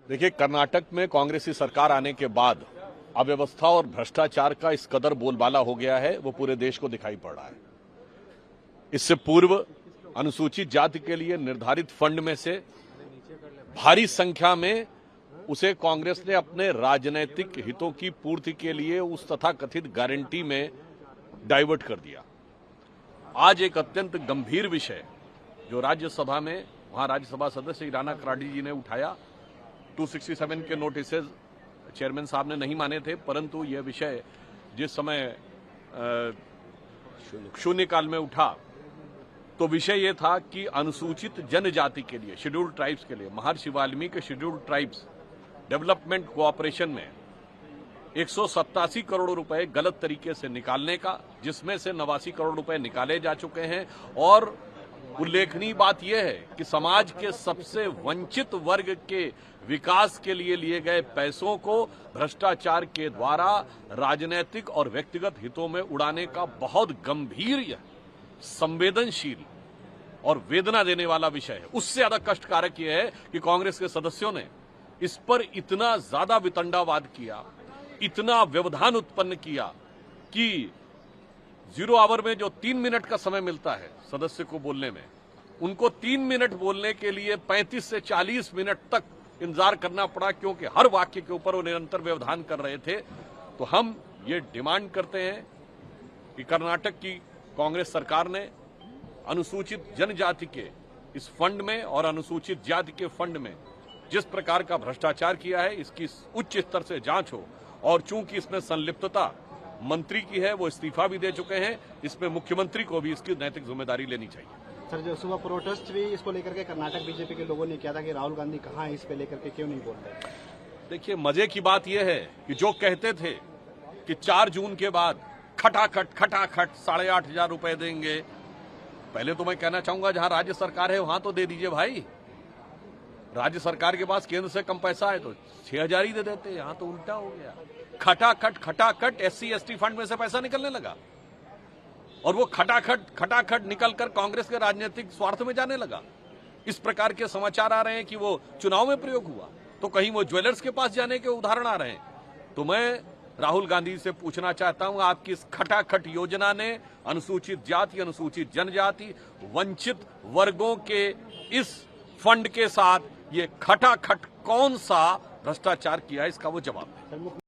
देखिए, कर्नाटक में कांग्रेस की सरकार आने के बाद अव्यवस्था और भ्रष्टाचार का इस कदर बोलबाला हो गया है, वो पूरे देश को दिखाई पड़ रहा है। इससे पूर्व अनुसूचित जाति के लिए निर्धारित फंड में से भारी संख्या में उसे कांग्रेस ने अपने राजनीतिक हितों की पूर्ति के लिए उस तथाकथित गारंटी में डाइवर्ट कर दिया। आज एक अत्यंत गंभीर विषय जो राज्यसभा में वहां राज्यसभा सदस्य ईराना कराडी जी ने उठाया, 267 के नोटिसेज चेयरमैन साहब ने नहीं माने थे, परंतु यह विषय जिस समय शून्यकाल में उठा तो विषय यह था कि अनुसूचित जनजाति के लिए, शेड्यूल्ड ट्राइब्स के लिए महर्षि Valmiki scheduled tribes development cooperation में 187 करोड़ रुपए गलत तरीके से निकालने का, जिसमें से 89 करोड़ रुपए निकाले जा चुके हैं। और उल्लेखनीय बात यह है कि समाज के सबसे वंचित वर्ग के विकास के लिए गए पैसों को भ्रष्टाचार के द्वारा राजनीतिक और व्यक्तिगत हितों में उड़ाने का बहुत गंभीर, संवेदनशील और वेदना देने वाला विषय है। उससे ज्यादा कष्टकारक यह है कि कांग्रेस के सदस्यों ने इस पर इतना ज्यादा वितंडावाद किया, इतना व्यवधान उत्पन्न किया कि 0 आवर में जो 3 मिनट का समय मिलता है सदस्य को बोलने में, उनको 3 मिनट बोलने के लिए 35 से 40 मिनट तक इंतजार करना पड़ा, क्योंकि हर वाक्य के ऊपर वो निरंतर व्यवधान कर रहे थे। तो हम ये डिमांड करते हैं कि कर्नाटक की कांग्रेस सरकार ने अनुसूचित जनजाति के इस फंड में और अनुसूचित जाति के फंड में जिस प्रकार का भ्रष्टाचार किया है, इसकी उच्च स्तर से जांच हो। और चूंकि इसमें संलिप्तता मंत्री की है, वो इस्तीफा भी दे चुके हैं, इसमें मुख्यमंत्री को भी इसकी नैतिक जिम्मेदारी लेनी चाहिए। सर, जो सुबह प्रोटेस्ट भी इसको लेकर के कर्नाटक बीजेपी के लोगों ने किया था कि राहुल गांधी कहाँ है, इस पे लेकर के क्यों नहीं बोल रहे? देखिए, मजे की बात यह है कि जो कहते थे कि 4 जून के बाद खटाखट 8,500 रुपए देंगे, पहले तो मैं कहना चाहूंगा जहां राज्य सरकार है वहां तो दे दीजिए भाई। राज्य सरकार के पास केंद्र से कम पैसा है तो 6,000 ही दे देते, यहां तो उल्टा हो गया। खटाखट SC ST फंड में से पैसा निकलने लगा और वो खटाखट निकलकर कांग्रेस के राजनीतिक स्वार्थ में जाने लगा। इस प्रकार के समाचार आ रहे हैं कि वो चुनाव में प्रयोग हुआ, तो कहीं वो ज्वेलर्स के पास जाने के उदाहरण आ रहे हैं। तो मैं राहुल गांधी से पूछना चाहता हूं, आपकी इस खटाखट योजना ने अनुसूचित जाति, अनुसूचित जनजाति, वंचित वर्गों के इस फंड के साथ ये खटाखट कौन सा भ्रष्टाचार किया, इसका वो जवाब है।